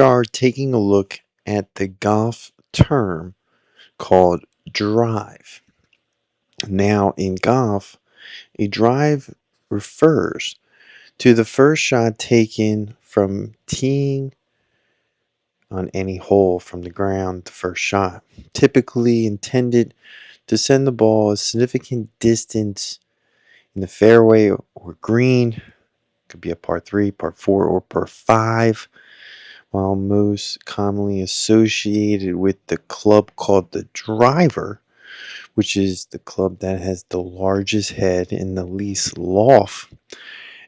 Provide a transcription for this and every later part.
are taking a look at the golf term called drive. Now, in golf, a drive refers to the first shot taken from teeing on any hole from the ground, the first shot, typically intended to send the ball a significant distance in the fairway or green. Could be a par 3, par 4, or par 5. While most commonly associated with the club called the driver, which is the club that has the largest head and the least loft.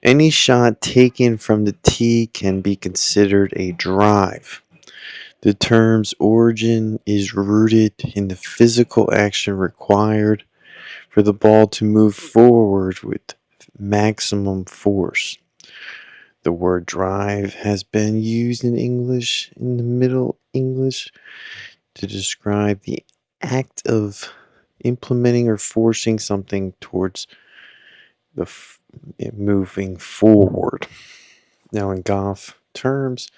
Any shot taken from the tee can be considered a drive. The term's origin is rooted in the physical action required for the ball to move forward with maximum force. The word drive has been used in English in the Middle English to describe the act of implementing or forcing something towards the moving forward. Now, in golf terms,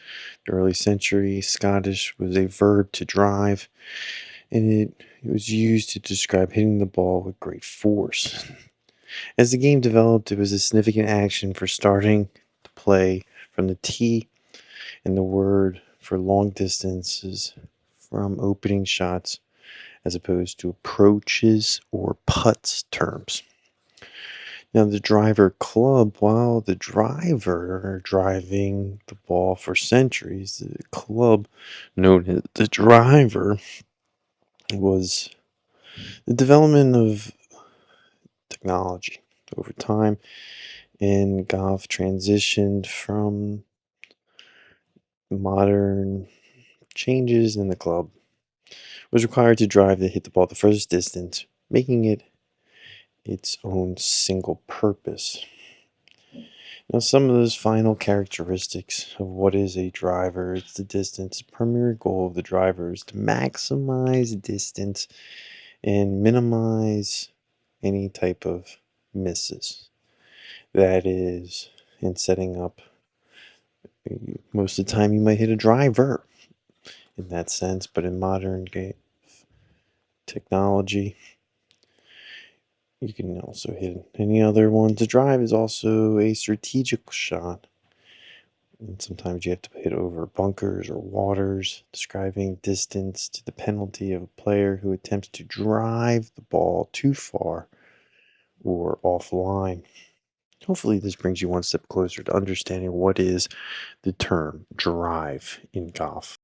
the early century Scottish was a verb to drive, and it was used to describe hitting the ball with great force. As the game developed, it was a significant action for starting to play from the tee, and the word for long distances from opening shots as opposed to approaches or putts terms. Now, the driver club, while the driver driving the ball for centuries, the club known as the driver was the development of technology over time, and golf transitioned from modern changes in the club was required to drive to hit the ball the furthest distance, making it its own single purpose. Now, some of those final characteristics of what is a driver, it's the distance. The primary goal of the driver is to maximize distance and minimize any type of misses. That is, in setting up, most of the time you might hit a driver in that sense, but in modern technology, you can also hit any other one. To drive is also a strategic shot. And sometimes you have to hit over bunkers or waters, describing distance to the penalty of a player who attempts to drive the ball too far or offline. Hopefully this brings you one step closer to understanding what is the term drive in golf.